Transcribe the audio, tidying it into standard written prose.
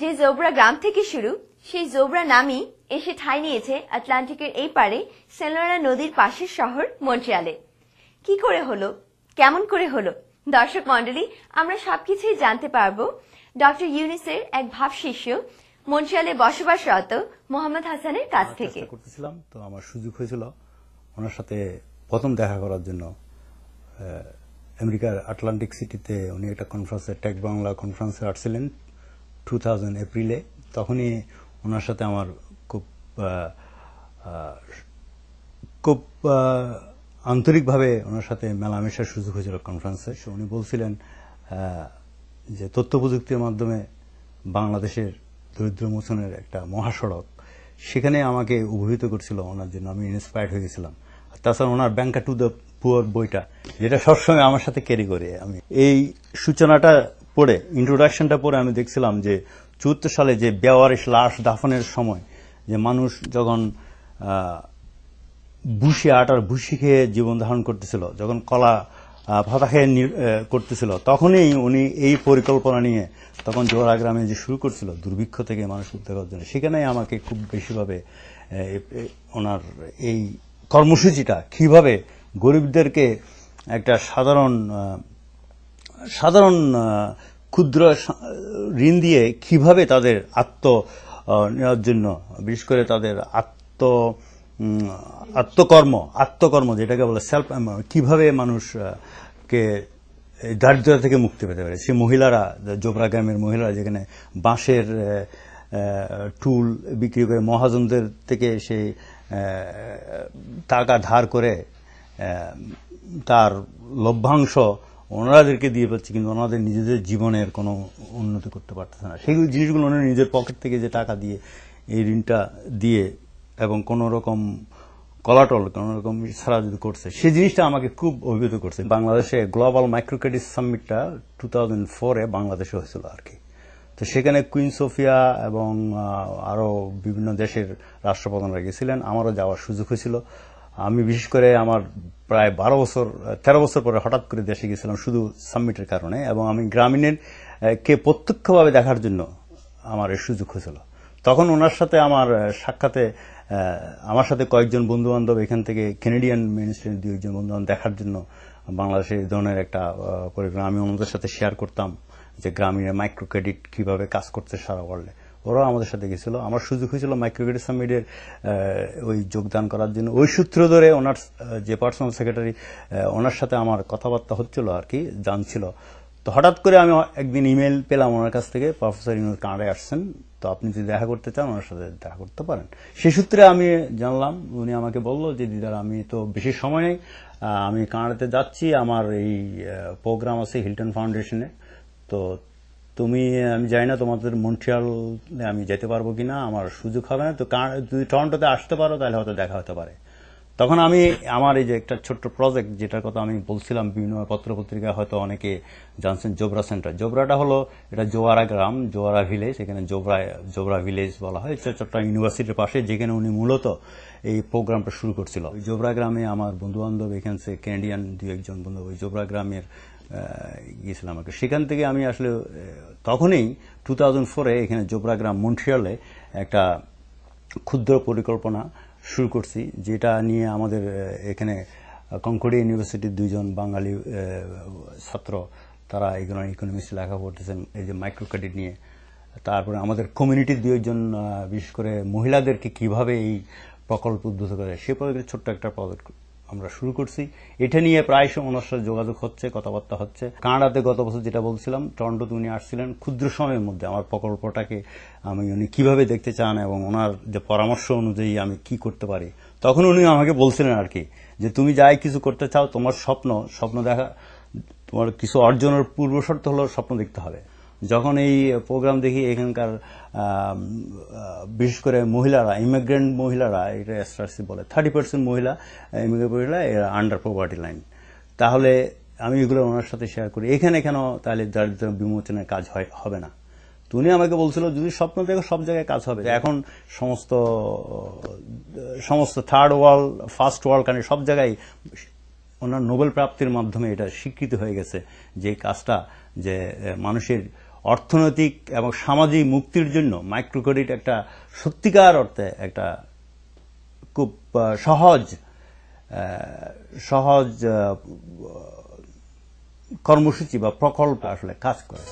যে জোবরা গ্রাম থেকে শুরু, সেই জোবরা নামই এসে ঠাঁই নিয়েছে আটলান্টিকের এই পারে সেন্ট লরেন্স নদীর পাশের শহর মন্ট্রিয়ালে। কি করে হলো, কেমন করে হলো? দর্শক মন্ডলী, আমরা সবকিছুই জানতে পারবো ডক্টর ইউনিসের এক ভাবশিষ্য মন্ট্রিয়ালে বসবাসরত মোহাম্মদ হাসানের কাছ থেকে। করতেছিলাম তো আমার সুযোগ হয়েছিল ওনার সাথে প্রথম দেখা করার জন্য। আমেরিকার আটলান্টিক সিটিতে উনি একটা কনফারেন্সে, টেক বাংলা কনফারেন্সে আসছিলেন 2000 এপ্রিলে। তখনই ওনার সাথে আমার খুব আন্তরিকভাবে ওনার সাথে মেলামেশার সুযোগ হয়েছিল কনফারেন্সে। উনি বলছিলেন যে তথ্য প্রযুক্তির মাধ্যমে বাংলাদেশের দরিদ্র মোচনের একটা মহাসড়ক, সেখানে আমাকে অভিহিত করছিল ওনার জন্য। আমি ইন্সপায়ার্ড হয়ে গেছিলাম। তাছাড়া ওনার ব্যাংকার টু দ্য পুয়ার বইটা, যেটা সবসময় আমার সাথে ক্যারি করে, আমি এই সূচনাটা পড়ে, ইন্ট্রোডাকশনটা পড়ে আমি দেখছিলাম যে 74 সালে যে বেওয়ারিশ লাশ দাফনের সময় যে মানুষ যখন আটার ভুসি খেয়ে জীবন ধারণ করতেছিল, যখন কলা ভাতা খেয়ে করতেছিল, তখনই উনি এই পরিকল্পনা নিয়ে তখন জোয়ারা গ্রামে যে শুরু করছিল দুর্ভিক্ষ থেকে মানুষ উদ্ধার করার জন্য। সেখানেই আমাকে খুব বেশিভাবে ওনার এই কর্মসূচিটা কিভাবে গরিবদেরকে একটা সাধারণ ক্ষুদ্র ঋণ দিয়ে কিভাবে তাদের নেওয়ার জন্য, বিশেষ করে তাদের আত্মকর্ম যেটাকে বলে সেলফ, কিভাবে মানুষকে দারিদ্রতা থেকে মুক্তি পেতে পারে। সে মহিলারা, জোবরা গ্রামের মহিলারা যেখানে বাঁশের টুল বিক্রি করে মহাজনদের থেকে সেই টাকা ধার করে তার লভ্যাংশ ওনাদেরকে দিয়ে পাচ্ছে, কিন্তু ওনাদের নিজেদের জীবনের কোনো উন্নতি করতে পারতেছে না। সেই জিনিসগুলো ওনারা নিজের পকেট থেকে যে টাকা দিয়ে এই ঋণটা দিয়ে এবং কোনো রকম কলাটল, কোন রকম ছাড়া যদি করছে, সেই জিনিসটা আমাকে খুব অভিভূত করছে। বাংলাদেশে গ্লোবাল মাইক্রো ক্রেডিট সামিটটা 2004-এ বাংলাদেশে হয়েছিল আর কি। তো সেখানে কুইন সোফিয়া এবং আরো বিভিন্ন দেশের রাষ্ট্রপ্রধানরা গেছিলেন, আমারও যাওয়ার সুযোগ হয়েছিল। আমি বিশেষ করে আমার প্রায় 13 বছর পরে হঠাৎ করে দেশে গেছিলাম শুধু সামিটের কারণে, এবং আমি গ্রামীণের কে প্রত্যক্ষভাবে দেখার জন্য আমার এই সুযোগ হয়েছিল। তখন ওনার সাথে আমার সাক্ষাতে আমার সাথে কয়েকজন বন্ধু বান্ধব এখান থেকে কেনেডিয়ান মিনিস্ট্রির 2-1 বন্ধু বান্ধব দেখার জন্য বাংলাদেশে এই ধরনের একটা পরিকল্পনা আমি ওনাদের সাথে শেয়ার করতাম যে গ্রামীণের মাইক্রো ক্রেডিট কিভাবে কাজ করছে সারা ওয়ার্ল্ডে। ওরাও আমাদের সাথে গেছিল। আমার সুযোগ হয়েছিল মাইক্রো ক্রেডিট সামিটের ওই যোগদান করার জন্য। ওই সূত্র ধরে ওনার যে পার্সোনাল সেক্রেটারি, ওনার সাথে আমার কথাবার্তা হচ্ছিল আর কি, জানছিল। তো হঠাৎ করে আমি একদিন ইমেল পেলাম ওনার কাছ থেকে, প্রফেসর ইউনুস কানাডায় আসছেন, তো আপনি যদি দেখা করতে চান ওনার সাথে দেখা করতে পারেন। সেই সূত্রে আমি জানলাম, উনি আমাকে বলল যে দিদার আমি তো বেশি সময় নেই, আমি কানাডাতে যাচ্ছি, আমার এই প্রোগ্রাম আছে হিলটন ফাউন্ডেশনে, তো আমি জানি না তোমাদের মন্ট্রিয়ালে আমি যেতে পারবো কিনা, আমার সুযোগ হবে না, তো যদি টরন্টোতে আসতে পারো তাহলে হয়তো দেখা হতে পারে। তখন আমি আমার এই যে একটা ছোট্ট প্রজেক্ট যেটার কথা আমি বলছিলাম, বিভিন্ন পত্রপত্রিকায় হয়তো অনেকে জানছেন, জোবরা সেন্টার। জোবরাটা হলো এটা জোয়ারা গ্রাম, জোয়ারা ভিলেজ, এখানে জোবরা ভিলেজ বলা হয়, চট্টগ্রাম ইউনিভার্সিটির পাশে, যেখানে উনি মূলত এই প্রোগ্রামটা শুরু করছিল। ওই জোবরা গ্রামে আমার বন্ধু বান্ধব এখান থেকে কেনেডিয়ান 2-1 বন্ধু ওই জোবরা গ্রামের গিয়েছিলাম আর কি। সেখান থেকে আমি আসলে তখনই 2004-এ এখানে জোবরা গ্রাম মন্ট্রিয়ালে একটা ক্ষুদ্র পরিকল্পনা শুরু করছি, যেটা নিয়ে আমাদের এখানে কনকর্ডিয়া ইউনিভার্সিটির 2 বাঙালি ছাত্র, তারা ইকোনমিক্স লেখা করতেছেন এই যে মাইক্রো ক্রেডিট নিয়ে। তারপরে আমাদের কমিউনিটির 2-1 বিশেষ করে মহিলাদেরকে কিভাবে এই প্রকল্প উদ্বুদ্ধ করে, সে প্রজেক্টের ছোট্ট একটা প্রজেক্ট আমরা শুরু করছি। এটা নিয়ে প্রায় ওনার সাথে যোগাযোগ হচ্ছে, কথাবার্তা হচ্ছে। কানাডাতে গত বছর যেটা বলছিলাম, টরন্টোতে উনি আসছিলেন, ক্ষুদ্র সময়ের মধ্যে আমার প্রকল্পটাকে উনি কিভাবে দেখতে চান এবং ওনার যে পরামর্শ অনুযায়ী আমি কি করতে পারি, তখন উনি আমাকে বলছিলেন আর কি, যে তুমি যাই কিছু করতে চাও, তোমার স্বপ্ন দেখা, তোমার কিছু অর্জনের পূর্বশর্ত হলো স্বপ্ন দেখতে হবে। যখন এই প্রোগ্রাম দেখি এখানকার বিশেষ করে মহিলারা, ইমিগ্রেন্ট মহিলারা, এটা এসআরসি বলে 30% মহিলা ইমিগ্রেন্ট মহিলা এরা আন্ডার পভার্টি লাইন, তাহলে আমি এগুলো ওনার সাথে শেয়ার করি। এখানে কেন তাহলে দারিদ্র বিমোচনের কাজ হবে না? তো উনি আমাকে বলছিল যদি স্বপ্ন দেখো সব জায়গায় কাজ হবে। এখন সমস্ত third world, first world country সব জায়গায় ওনার নোবেল প্রাপ্তির মাধ্যমে এটা স্বীকৃত হয়ে গেছে যে কাজটা, যে মানুষের অর্থনৈতিক এবং সামাজিক মুক্তির জন্য মাইক্রো ক্রেডিট একটা সত্যিকার অর্থে একটা খুব সহজ কর্মসূচি বা প্রকল্প আসলে কাজ করে।